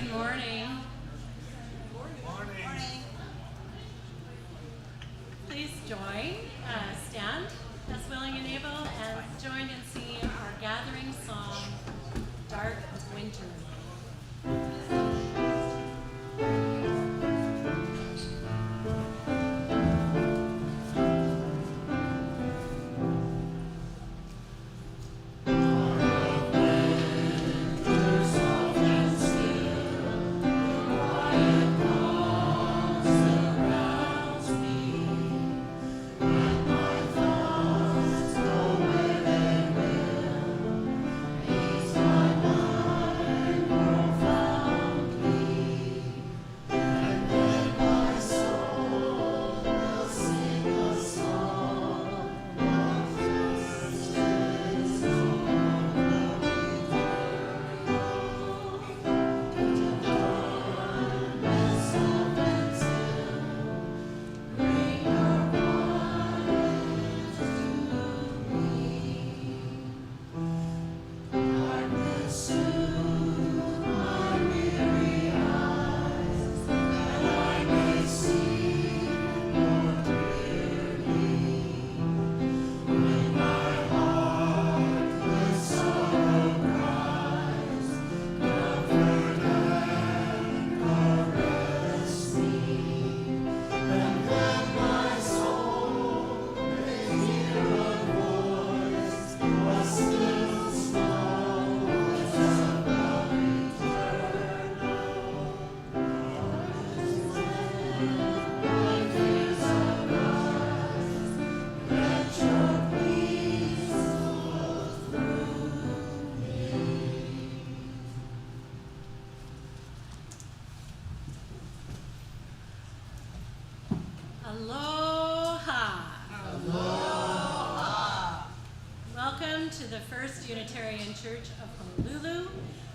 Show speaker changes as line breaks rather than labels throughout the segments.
Good morning.
Morning.
Please join, stand as willing and able, and join in singing our gathering song, Dark Winter. Aloha.
Aloha.
Welcome to the First Unitarian Church of Honolulu,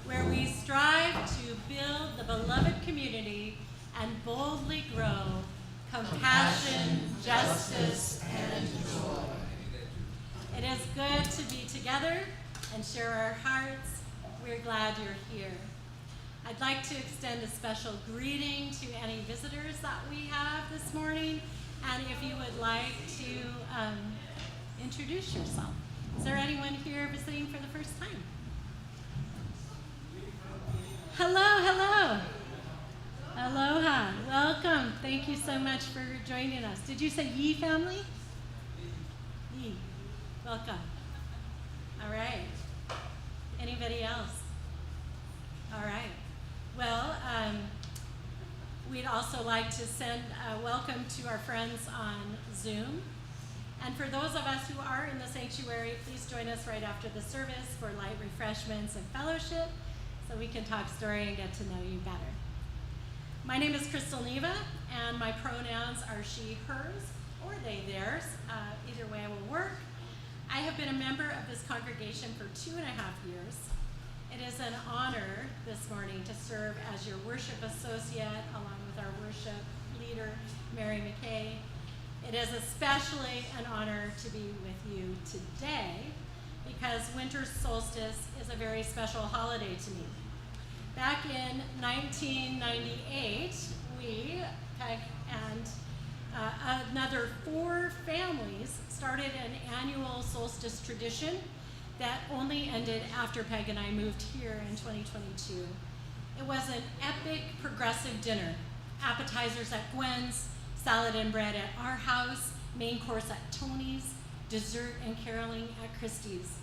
where we strive to build the beloved community and boldly grow compassion, justice, and joy. It is good to be together and share our hearts. We're glad you're here. I'd like to extend a special greeting to any visitors that we have this morning, and if you would like to introduce yourself. Is there anyone here visiting for the first time? Hello. Aloha. Welcome. Thank you so much for joining us. Did you say Yi family? Yi. Welcome. All right. Anybody else? All right. Well, we'd also like to send a welcome to our friends on Zoom. And for those of us who are in the sanctuary, please join us right after the service for light refreshments and fellowship so we can talk story and get to know you better. My name is Neva, and my pronouns are she, hers, or they, theirs. Either way will work. I have been a member of this congregation for 2.5 years. It is an honor this morning to serve as your worship associate along with our worship leader, MacKay. It is especially an honor to be with you today because Winter Solstice is a very special holiday to me. Back in 1998, we, Peg and another 4 families, started an annual solstice tradition that only ended after Peg and I moved here in 2022. It was an epic progressive dinner. Appetizers at Gwen's, salad and bread at our house, main course at Tony's, dessert and caroling at Christie's.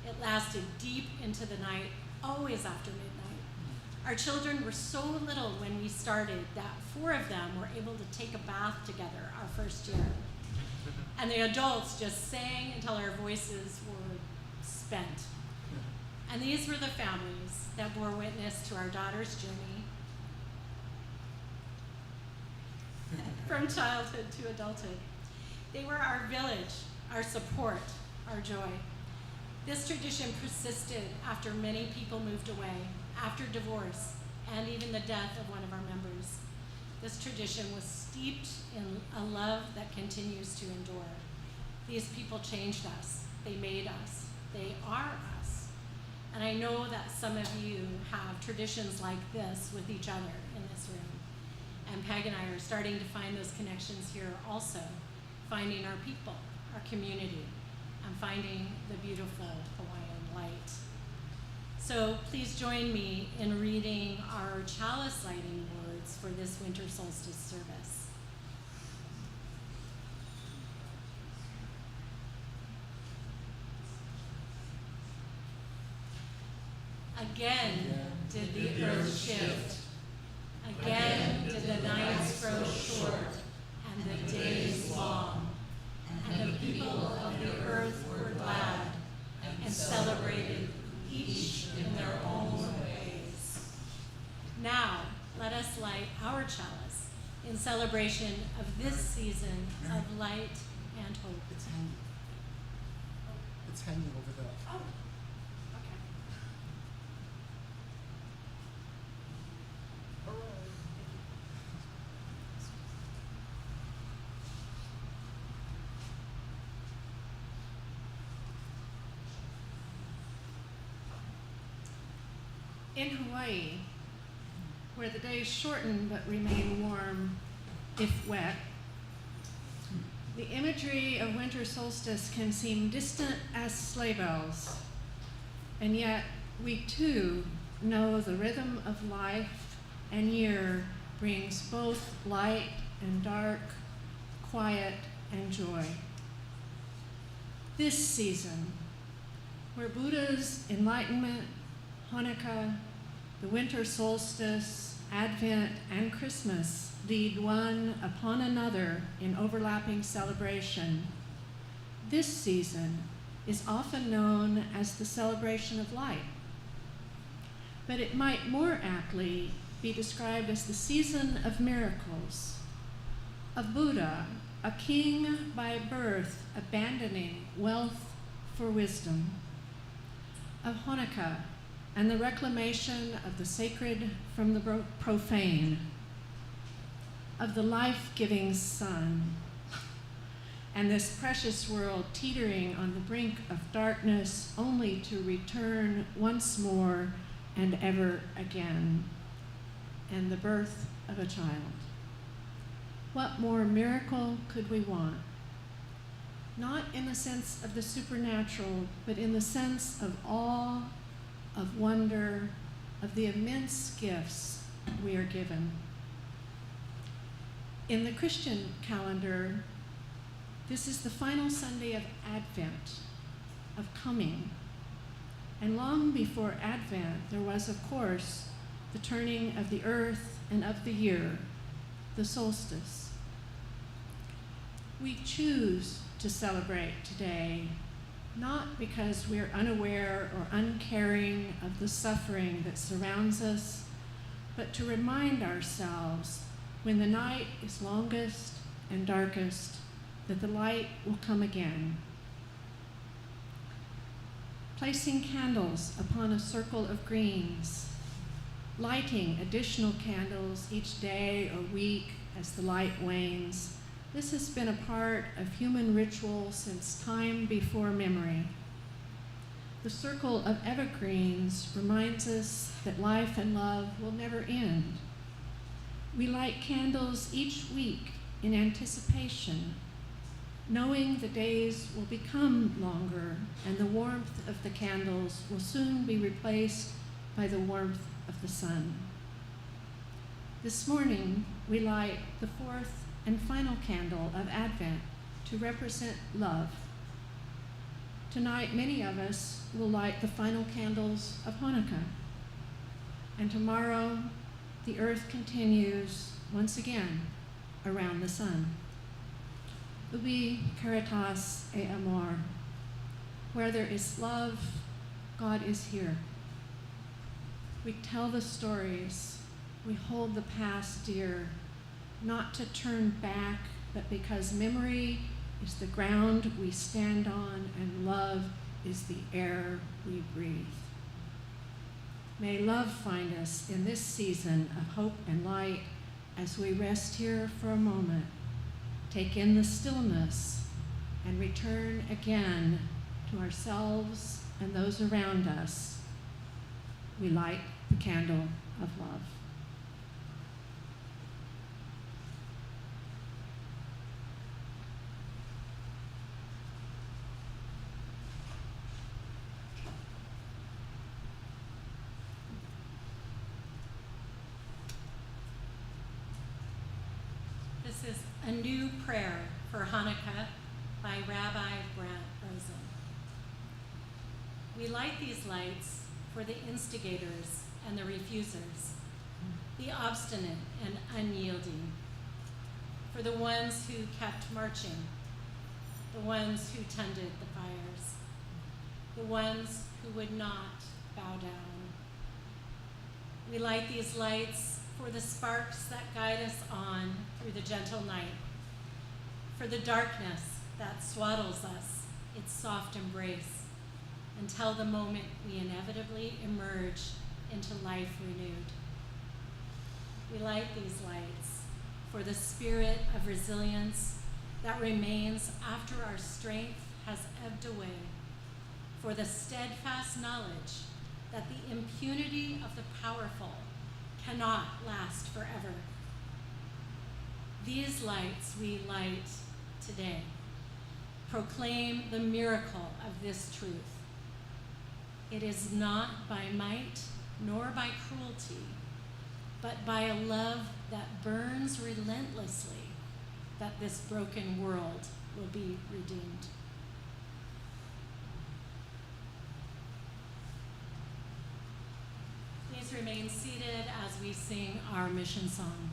It lasted deep into the night, always after midnight. Our children were so little when we started that 4 of them were able to take a bath together our first year. And the adults just sang until our voices were spent. And these were the families that bore witness to our daughter's journey from childhood to adulthood. They were our village, our support, our joy. This tradition persisted after many people moved away, after divorce, and even the death of one of our members. This tradition was steeped in a love that continues to endure. These people changed us. They made us. They are us. And I know that some of you have traditions like this with each other in this room. And Peg and I are starting to find those connections here also, finding our people, our community, and finding the beautiful Hawaiian light. So please join me in reading our chalice lighting words for this winter solstice service. Again did the earth shift. Again did the nights grow short and the days long. And the people of the earth were glad and celebrated, each in their own ways. Now, let us light our chalice in celebration of this season of light and hope.
It's hanging over there.
Oh, okay.
In Hawaii, where the days shorten but remain warm, if wet, the imagery of winter solstice can seem distant as sleigh bells, and yet we too know the rhythm of life and year brings both light and dark, quiet and joy. This season, where Buddha's enlightenment, Hanukkah, the winter solstice, Advent, and Christmas lead one upon another in overlapping celebration, this season is often known as the celebration of light. But it might more aptly be described as the season of miracles, of Buddha, a king by birth abandoning wealth for wisdom, of Hanukkah, and the reclamation of the sacred from the profane, of the life-giving sun, and this precious world teetering on the brink of darkness only to return once more and ever again, and the birth of a child. What more miracle could we want? Not in the sense of the supernatural, but in the sense of awe, of wonder, of the immense gifts we are given. In the Christian calendar, this is the final Sunday of Advent, of coming. And long before Advent, there was, of course, the turning of the earth and of the year, the solstice. We choose to celebrate today, not because we're unaware or uncaring of the suffering that surrounds us, but to remind ourselves when the night is longest and darkest, that the light will come again. Placing candles upon a circle of greens, lighting additional candles each day or week as the light wanes, this has been a part of human ritual since time before memory. The circle of evergreens reminds us that life and love will never end. We light candles each week in anticipation, knowing the days will become longer and the warmth of the candles will soon be replaced by the warmth of the sun. This morning, we light the fourth and final candle of Advent to represent love. Tonight, many of us will light the final candles of Hanukkah. And tomorrow, the earth continues once again around the sun. Ubi caritas e amor. Where there is love, God is here. We tell the stories. We hold the past dear, not to turn back, but because memory is the ground we stand on and love is the air we breathe. May love find us in this season of hope and light as we rest here for a moment, take in the stillness, and return again to ourselves and those around us we light the candle of love.
This is a new prayer for Hanukkah by Rabbi Brant Rosen. We light these lights for the instigators and the refusers, the obstinate and unyielding, for the ones who kept marching, the ones who tended the fires, the ones who would not bow down. We light these lights for the sparks that guide us on through the gentle night, for the darkness that swaddles us, its soft embrace, until the moment we inevitably emerge into life renewed. We light these lights for the spirit of resilience that remains after our strength has ebbed away, for the steadfast knowledge that the impunity of the powerful cannot last forever. These lights we light today proclaim the miracle of this truth. It is not by might nor by cruelty, but by a love that burns relentlessly that this broken world will be redeemed. Please remain seated as we sing our mission song.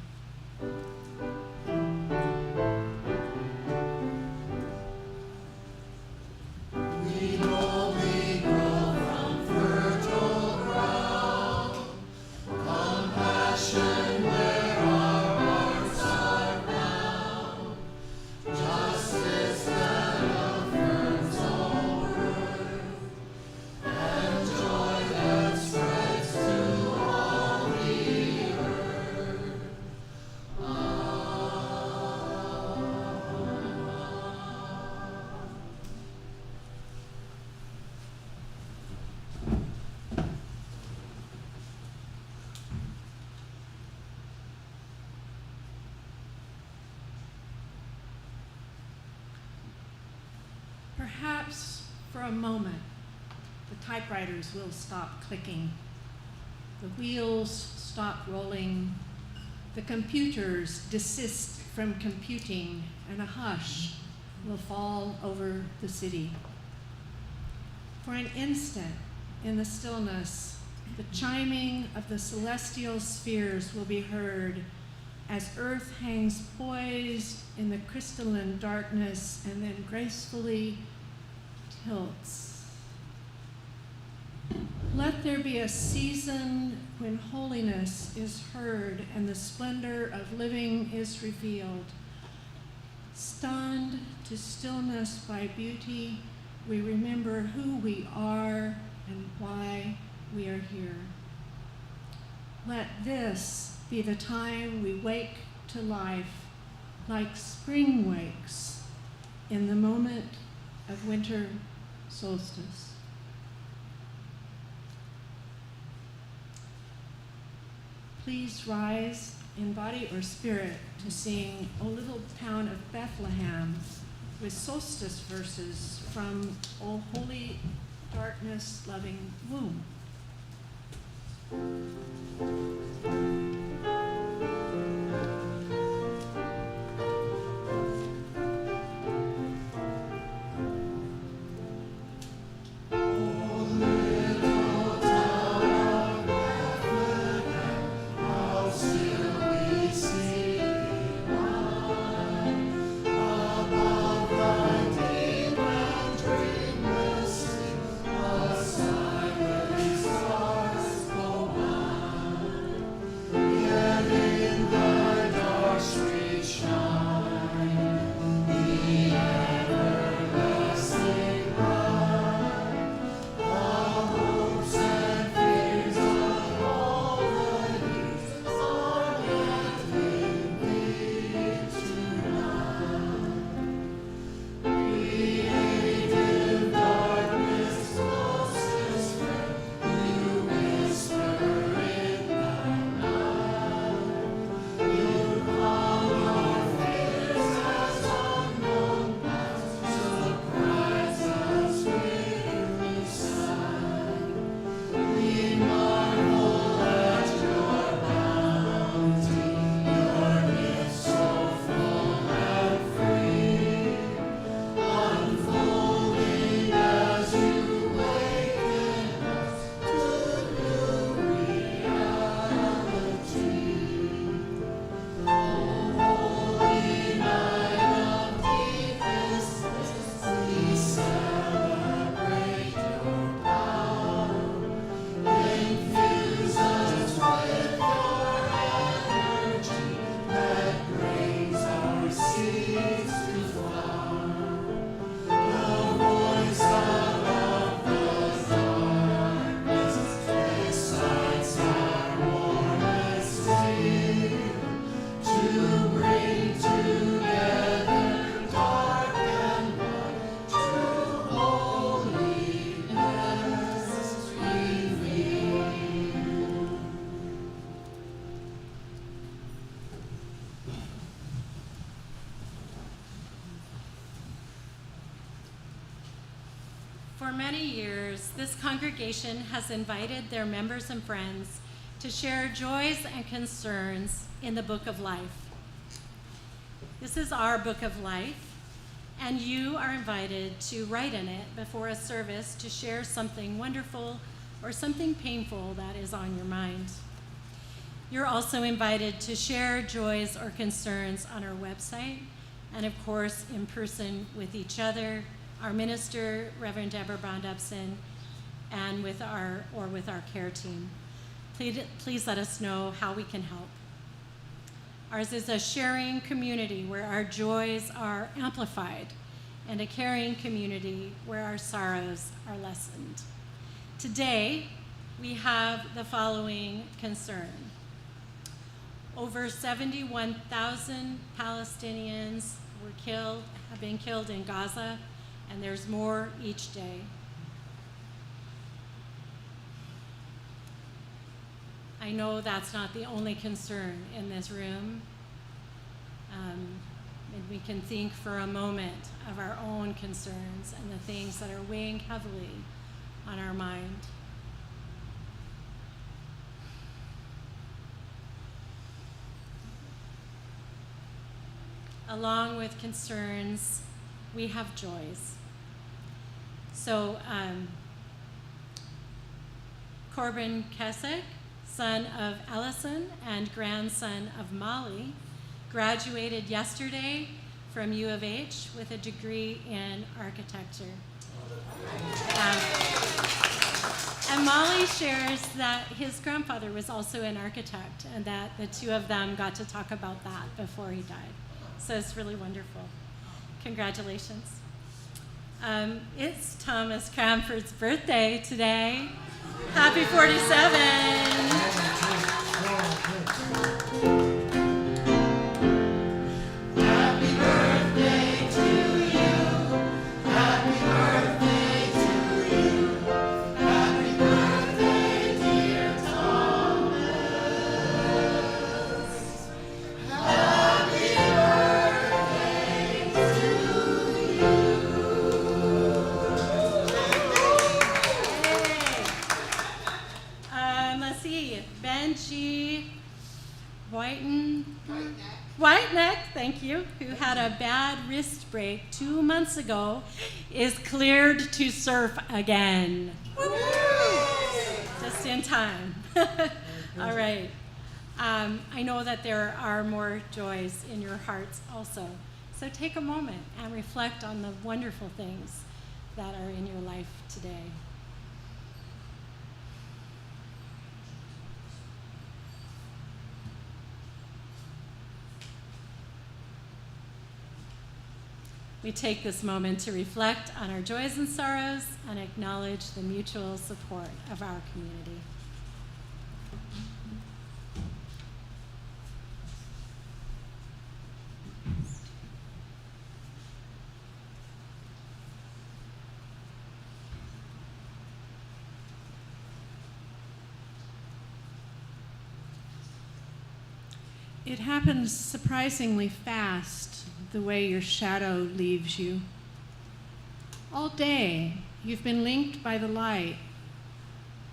Perhaps for a moment, the typewriters will stop clicking, the wheels stop rolling, the computers desist from computing, and a hush will fall over the city. For an instant, in the stillness, the chiming of the celestial spheres will be heard as Earth hangs poised in the crystalline darkness and then gracefully tilts. Let there be a season when holiness is heard and the splendor of living is revealed. Stunned to stillness by beauty, we remember who we are and why we are here. Let this be the time we wake to life like spring wakes in the moment of winter solstice. Please rise in body or spirit to sing O Little Town of Bethlehem with solstice verses from O Holy Darkness Loving Womb.
For many years, this congregation has invited their members and friends to share joys and concerns in the Book of Life. This is our Book of Life, and you are invited to write in it before a service to share something wonderful or something painful that is on your mind. You're also invited to share joys or concerns on our website, and of course, in person with each other, our minister, Reverend Deborah Brond-Upson, and with our care team. Please let us know how we can help. Ours is a sharing community where our joys are amplified, and a caring community where our sorrows are lessened. Today, we have the following concern. Over 71,000 Palestinians have been killed in Gaza, and there's more each day. I know that's not the only concern in this room, and we can think for a moment of our own concerns and the things that are weighing heavily on our mind. Along with concerns, we have joys. So Corbin Kesek, son of Ellison and grandson of Molly, graduated yesterday from U of H with a degree in architecture. And Molly shares that his grandfather was also an architect, and that the two of them got to talk about that before he died. So it's really wonderful. Congratulations. It's Thomas Cranford's birthday today. Happy 47. Whiteneck, thank you, who had a bad wrist break 2 months ago, is cleared to surf again. Just in time. All right. I know that there are more joys in your hearts also. So take a moment and reflect on the wonderful things that are in your life today. We take this moment to reflect on our joys and sorrows and acknowledge the mutual support of our community.
It happens surprisingly fast, the way your shadow leaves you. All day, you've been linked by the light,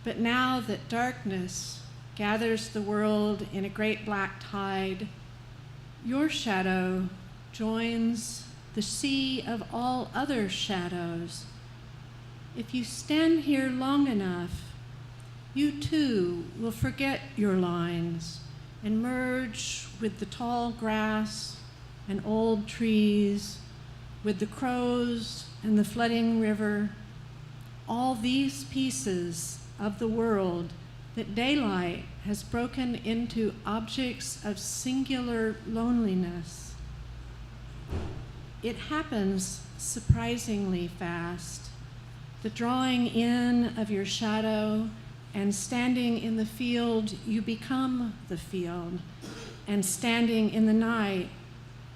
but now that darkness gathers the world in a great black tide, your shadow joins the sea of all other shadows. If you stand here long enough, you too will forget your lines and merge with the tall grass and old trees, with the crows and the flooding river, all these pieces of the world that daylight has broken into objects of singular loneliness. It happens surprisingly fast. The drawing in of your shadow, and standing in the field, you become the field, and standing in the night,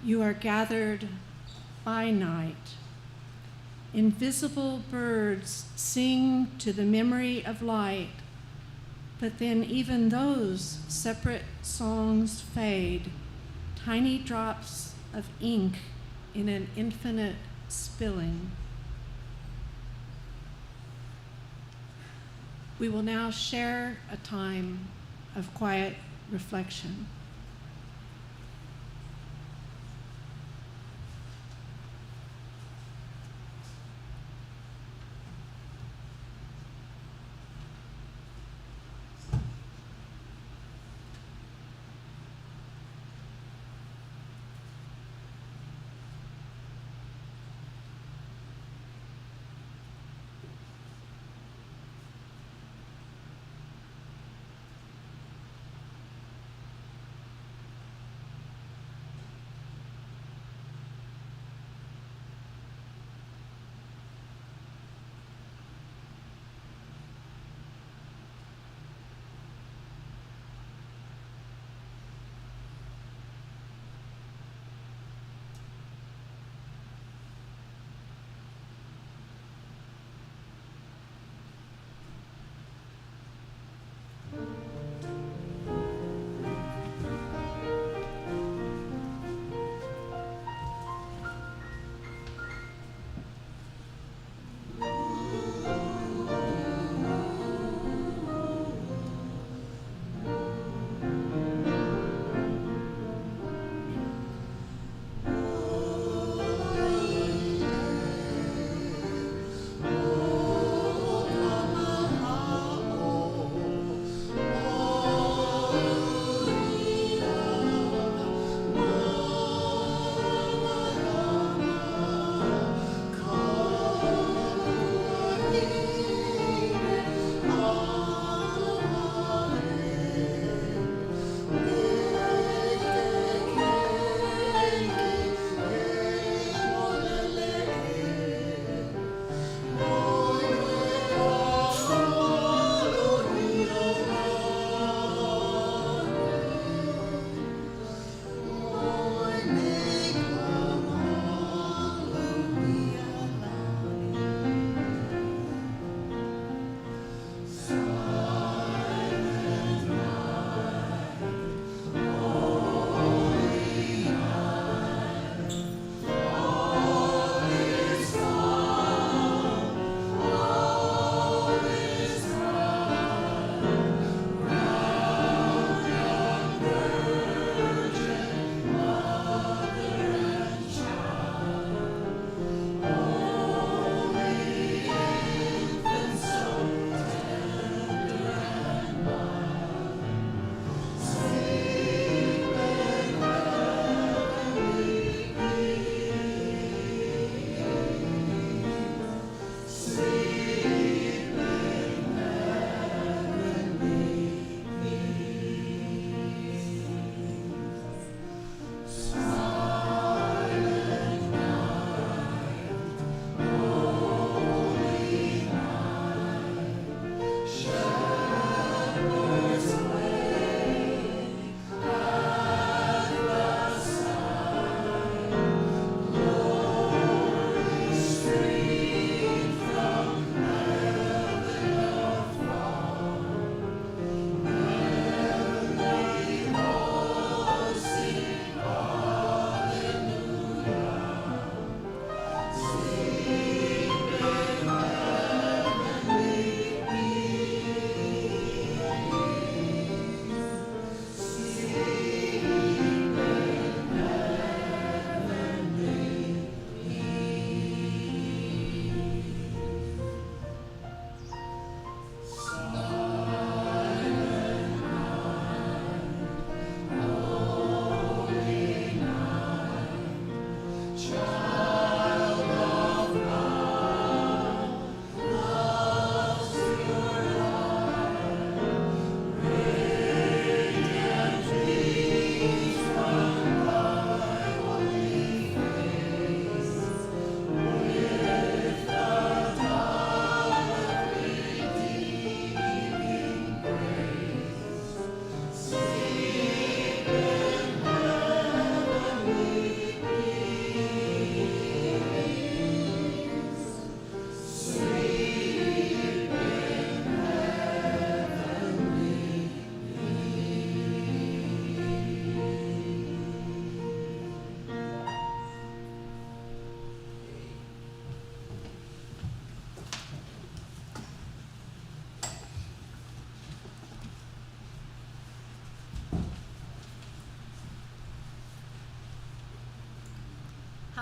you are gathered by night. Invisible birds sing to the memory of light, but then even those separate songs fade, tiny drops of ink in an infinite spilling. We will now share a time of quiet reflection.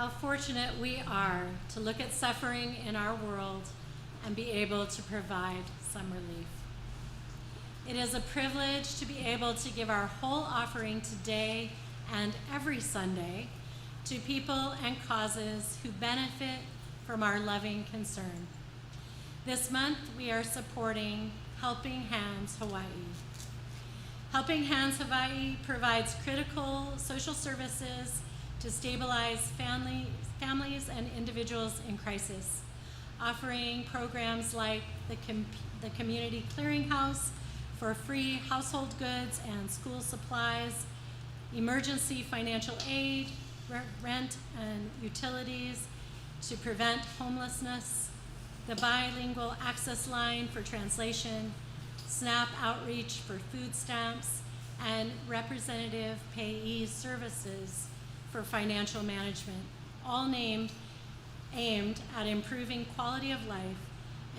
How fortunate we are to look at suffering in our world and be able to provide some relief. It is a privilege to be able to give our whole offering today and every Sunday to people and causes who benefit from our loving concern. This month, we are supporting Helping Hands Hawaii. Helping Hands Hawaii provides critical social services to stabilize families and individuals in crisis, offering programs like the Community Clearinghouse for free household goods and school supplies, emergency financial aid, rent and utilities to prevent homelessness, the bilingual access line for translation, SNAP outreach for food stamps, and representative payee services for financial management, all aimed at improving quality of life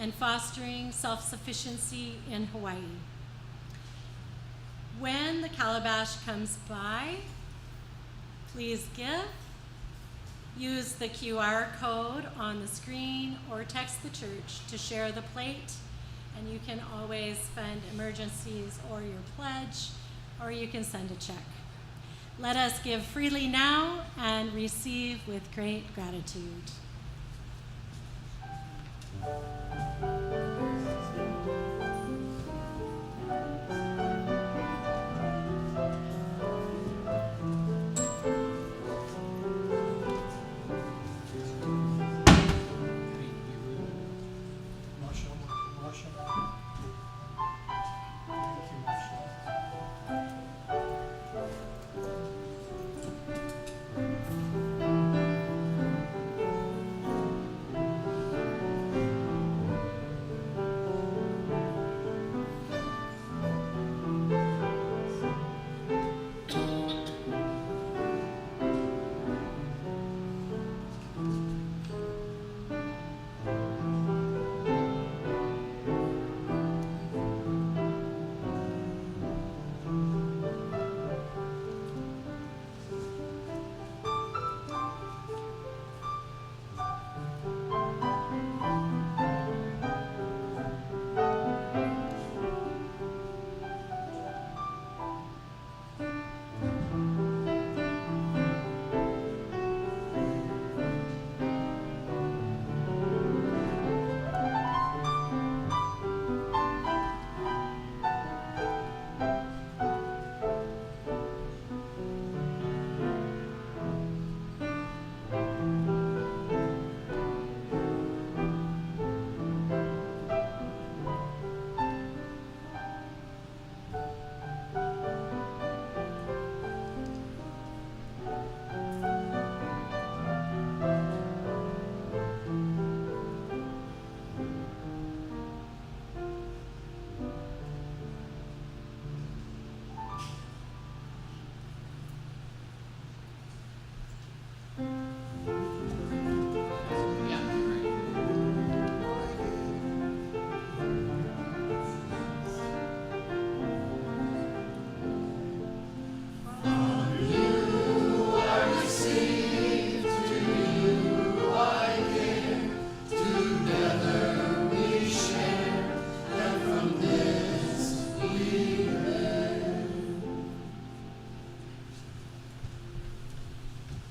and fostering self-sufficiency in Hawaii. When the calabash comes by, please give. Use the QR code on the screen or text the church to share the plate, and you can always fund emergencies or your pledge, or you can send a check. Let us give freely now and receive with great gratitude.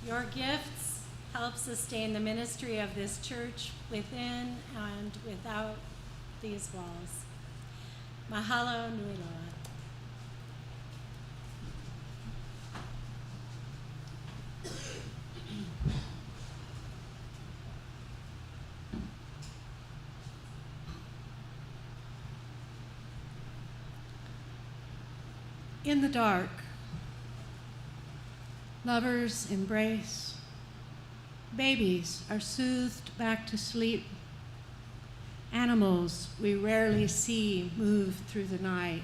Your gifts help sustain the ministry of this church within and without these walls. Mahalo nui loa.
In the dark, lovers embrace, babies are soothed back to sleep, animals we rarely see move through the night.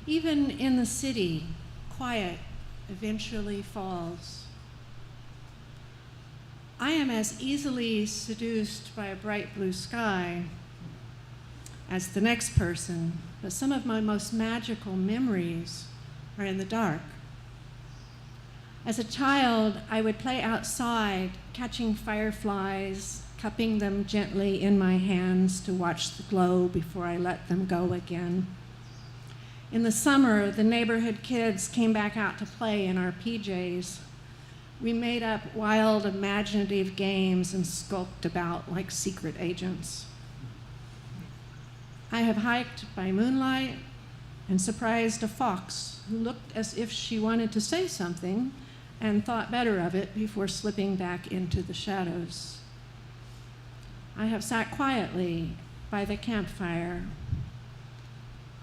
Even in the city, quiet eventually falls. I am as easily seduced by a bright blue sky as the next person, but some of my most magical memories are in the dark. As a child, I would play outside, catching fireflies, cupping them gently in my hands to watch the glow before I let them go again. In the summer, the neighborhood kids came back out to play in our PJs. We made up wild, imaginative games and skulked about like secret agents. I have hiked by moonlight and surprised a fox who looked as if she wanted to say something and thought better of it before slipping back into the shadows. I have sat quietly by the campfire,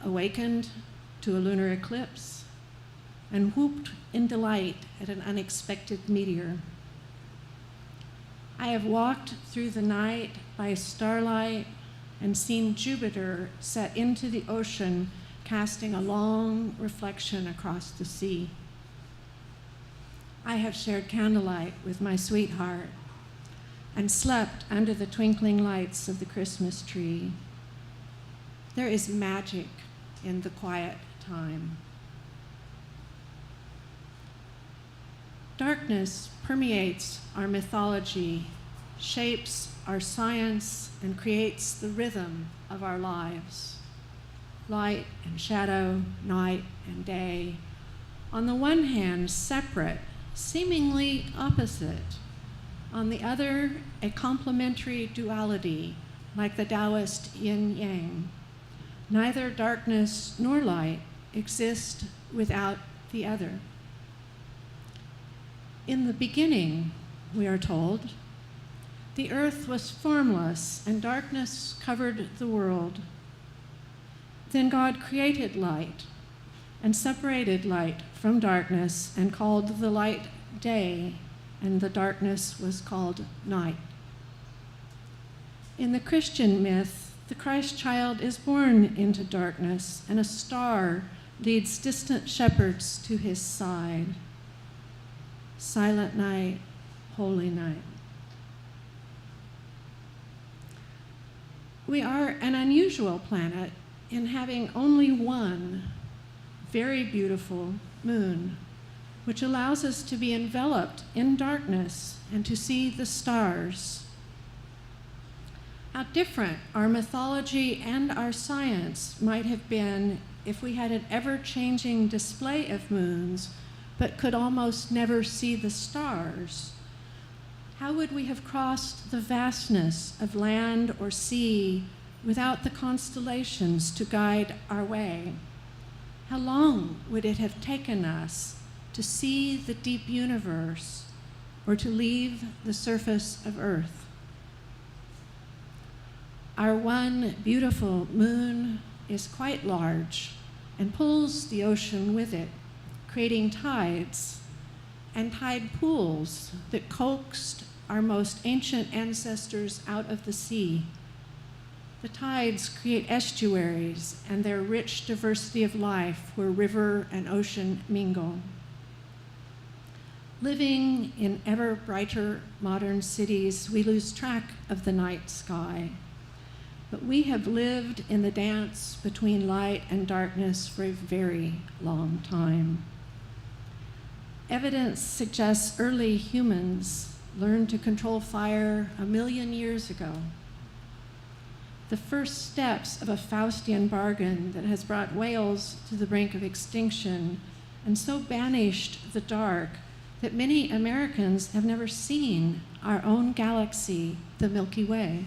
awakened to a lunar eclipse, and whooped in delight at an unexpected meteor. I have walked through the night by starlight and seen Jupiter set into the ocean, casting a long reflection across the sea. I have shared candlelight with my sweetheart and slept under the twinkling lights of the Christmas tree. There is magic in the quiet time. Darkness permeates our mythology, shapes our science, and creates the rhythm of our lives. Light and shadow, night and day, on the one hand, separate, seemingly opposite. On the other, a complementary duality, like the Taoist yin-yang. Neither darkness nor light exist without the other. In the beginning, we are told, the earth was formless and darkness covered the world. Then God created light and separated light from darkness and called the light day, and the darkness was called night. In the Christian myth, the Christ child is born into darkness, and a star leads distant shepherds to his side. Silent night, holy night. We are an unusual planet in having only one very beautiful moon, which allows us to be enveloped in darkness and to see the stars. How different our mythology and our science might have been if we had an ever-changing display of moons, but could almost never see the stars. How would we have crossed the vastness of land or sea without the constellations to guide our way? How long would it have taken us to see the deep universe or to leave the surface of Earth? Our one beautiful moon is quite large and pulls the ocean with it, creating tides and tide pools that coaxed our most ancient ancestors out of the sea. The tides create estuaries and their rich diversity of life where river and ocean mingle. Living in ever brighter modern cities, we lose track of the night sky. But we have lived in the dance between light and darkness for a very long time. Evidence suggests early humans learned to control fire 1 million years ago. The first steps of a Faustian bargain that has brought whales to the brink of extinction and so banished the dark that many Americans have never seen our own galaxy, the Milky Way.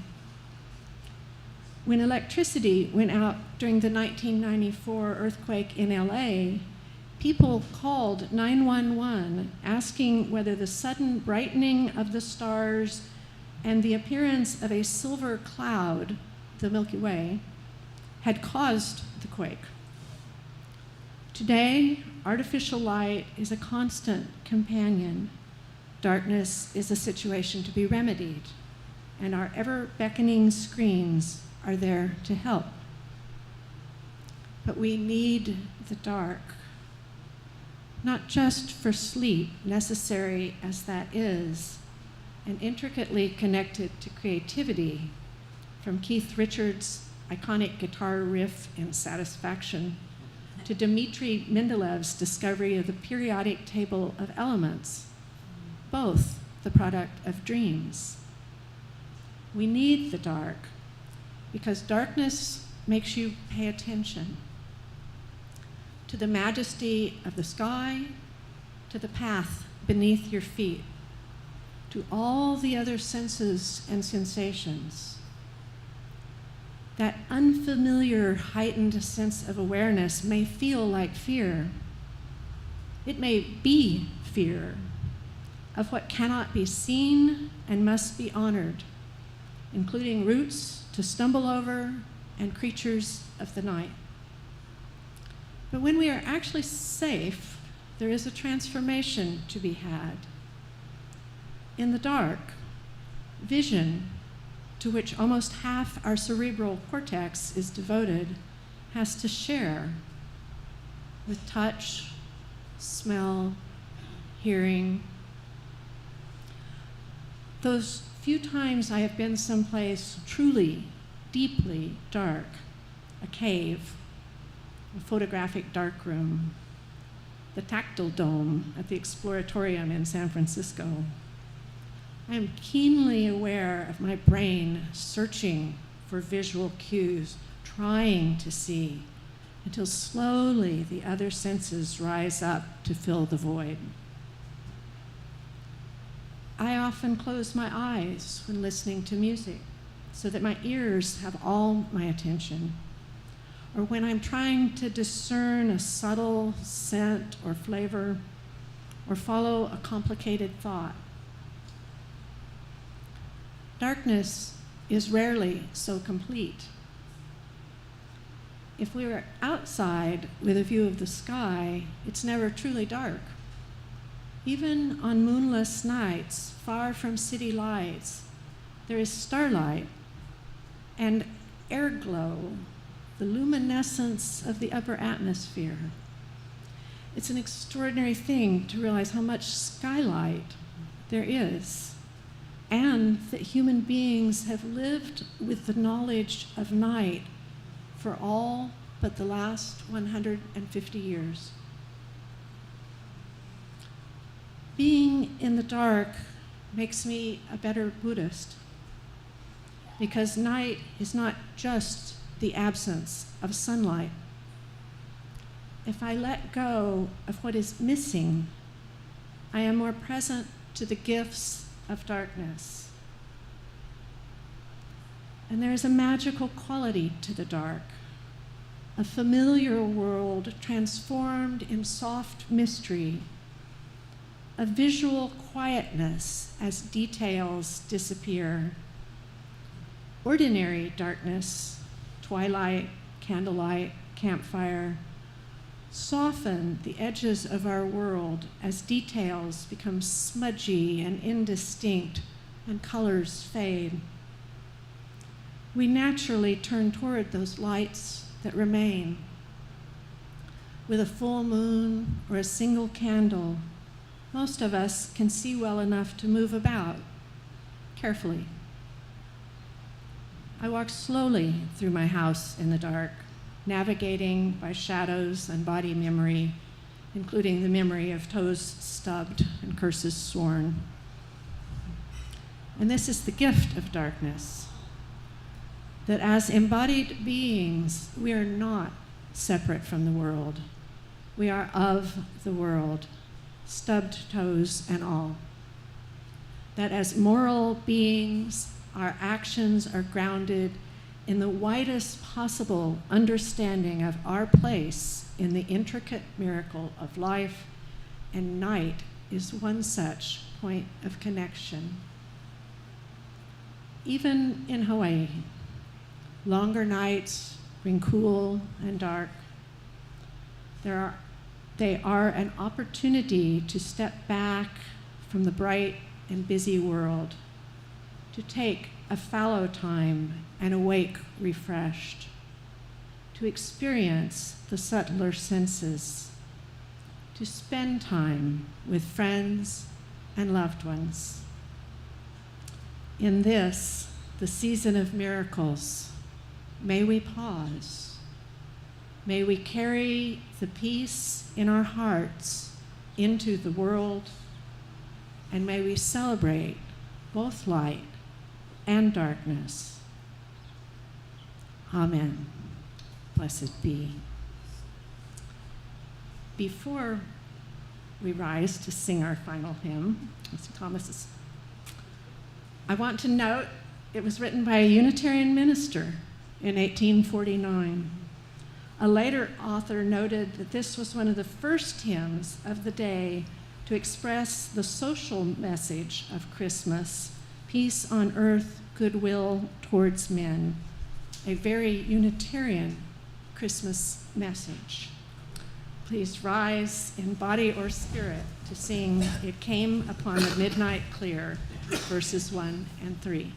When electricity went out during the 1994 earthquake in LA, people called 911 asking whether the sudden brightening of the stars and the appearance of a silver cloud, the Milky Way, had caused the quake. Today, artificial light is a constant companion. Darkness is a situation to be remedied, and our ever-beckoning screens are there to help. But we need the dark, not just for sleep, necessary as that is, and intricately connected to creativity, from Keith Richards' iconic guitar riff in Satisfaction to Dmitri Mendelev's discovery of the periodic table of elements, both the product of dreams. We need the dark because darkness makes you pay attention to the majesty of the sky, to the path beneath your feet, to all the other senses and sensations. That unfamiliar, heightened sense of awareness may feel like fear. It may be fear of what cannot be seen and must be honored, including roots to stumble over and creatures of the night. But when we are actually safe, there is a transformation to be had. In the dark, vision, to which almost half our cerebral cortex is devoted, has to share with touch, smell, hearing. Those few times I have been someplace truly, deeply dark, a cave, a photographic darkroom, the tactile dome at the Exploratorium in San Francisco, I am keenly aware of my brain searching for visual cues, trying to see, until slowly the other senses rise up to fill the void. I often close my eyes when listening to music so that my ears have all my attention, or when I'm trying to discern a subtle scent or flavor, or follow a complicated thought. Darkness is rarely so complete. If we were outside with a view of the sky, it's never truly dark. Even on moonless nights, far from city lights, there is starlight and air glow, the luminescence of the upper atmosphere. It's an extraordinary thing to realize how much skylight there is, and that human beings have lived with the knowledge of night for all but the last 150 years. Being in the dark makes me a better Buddhist, because night is not just the absence of sunlight. If I let go of what is missing, I am more present to the gifts of darkness. And there is a magical quality to the dark, a familiar world transformed in soft mystery, a visual quietness as details disappear. Ordinary darkness, twilight, candlelight, campfire, soften the edges of our world as details become smudgy and indistinct and colors fade. We naturally turn toward those lights that remain. With a full moon or a single candle, most of us can see well enough to move about carefully. I walk slowly through my house in the dark, navigating by shadows and body memory, including the memory of toes stubbed and curses sworn. And this is the gift of darkness, that as embodied beings, we are not separate from the world. We are of the world, stubbed toes and all. That as moral beings, our actions are grounded in the widest possible understanding of our place in the intricate miracle of life, and night is one such point of connection. Even in Hawaii, longer nights bring cool and dark. They are an opportunity to step back from the bright and busy world, to take a fallow time and awake refreshed, to experience the subtler senses, to spend time with friends and loved ones. In this, the season of miracles, may we pause May we carry the peace in our hearts into the world, and may we celebrate both light and darkness. Amen. Blessed be. Before we rise to sing our final hymn, St. Thomas's, I want to note it was written by a Unitarian minister in 1849. A later author noted that this was one of the first hymns of the day to express the social message of Christmas, peace on earth, goodwill towards men, a very Unitarian Christmas message. Please rise in body or spirit to sing It Came Upon the Midnight Clear, verses 1 and 3.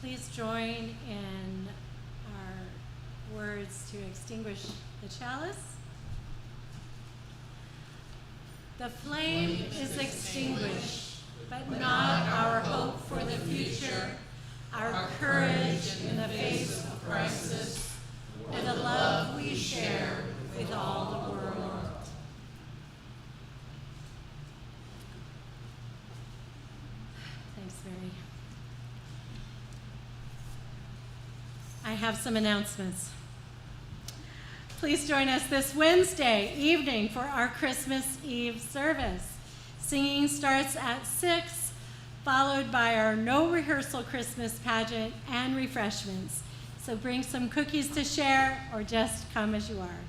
Please join in our words to extinguish the chalice. The flame is extinguished, but not our hope for the future, our courage in the face of crisis, and the love we share with all the world. Thanks, Mary. I have some announcements. Please join us this Wednesday evening for our Christmas Eve service. Singing starts at 6, followed by our no rehearsal Christmas pageant and refreshments. So bring some cookies to share or just come as you are.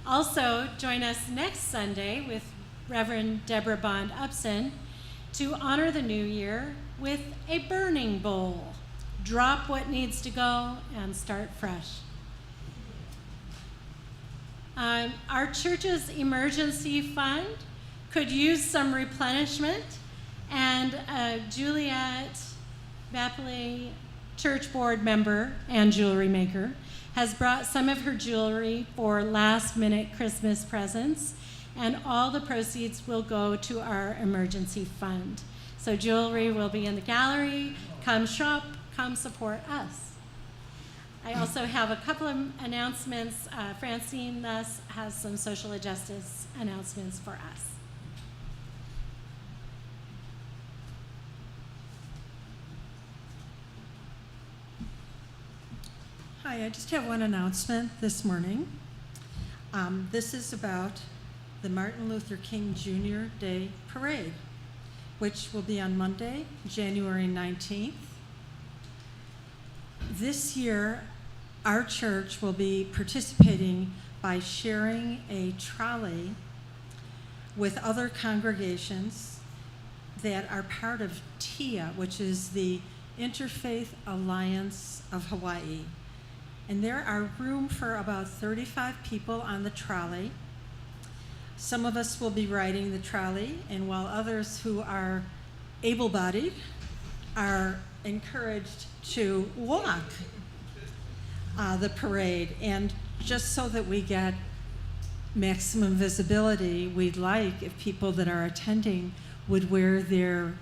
Also, join us next Sunday with Reverend Deborah Bond Upson to honor the new year with a burning bowl. Drop what needs to go and start fresh. Our church's emergency fund could use some replenishment, and Juliet Bapley, church board member and jewelry maker, has brought some of her jewelry for last-minute Christmas presents, and all the proceeds will go to our emergency fund. So jewelry will be in the gallery. Come shop, come support us.
I also have a couple of announcements. Francine thus has some social justice announcements for us.
Hi, I just have one announcement this morning. This is about the Martin Luther King Jr. Day Parade, which will be on Monday, January 19th. This year, our church will be participating by sharing a trolley with other congregations that are part of TIA, which is the Interfaith Alliance of Hawaii. And there are room for about 35 people on the trolley. Some of us will be riding the trolley, and while others who are able-bodied are encouraged to walk the parade. And just so that we get maximum visibility, we'd like if people that are attending would wear their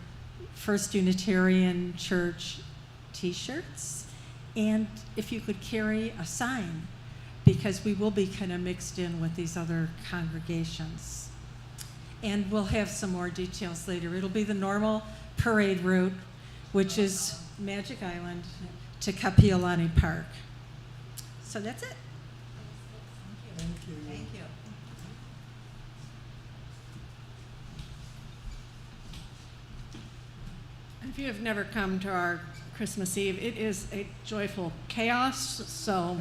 First Unitarian Church t-shirts, and if you could carry a sign, because we will be kind of mixed in with these other congregations. And we'll have some more details later. It'll be the normal parade route, which is Magic Island to Kapiolani Park. So that's it.
Thank you.
Thank you.
If you have never come to our Christmas Eve, it is a joyful chaos, so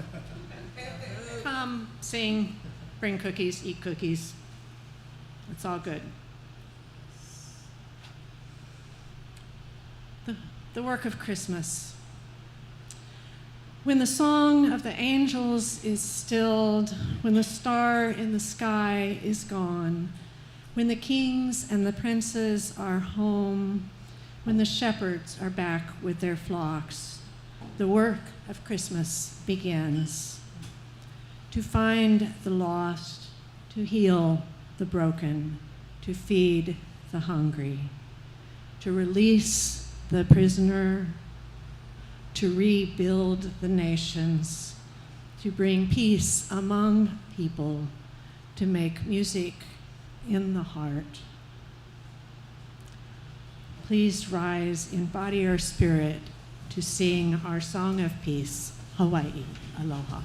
come, sing, bring cookies, eat cookies. It's all good. The work of Christmas. When the song of the angels is stilled, when the star in the sky is gone, when the kings and the princes are home, when the shepherds are back with their flocks, the work of Christmas begins. To find the lost, to heal the broken, to feed the hungry, to release the prisoner, to rebuild the nations, to bring peace among people, to make music in the heart. Please rise in body or spirit to sing our song of peace, Hawaii, Aloha.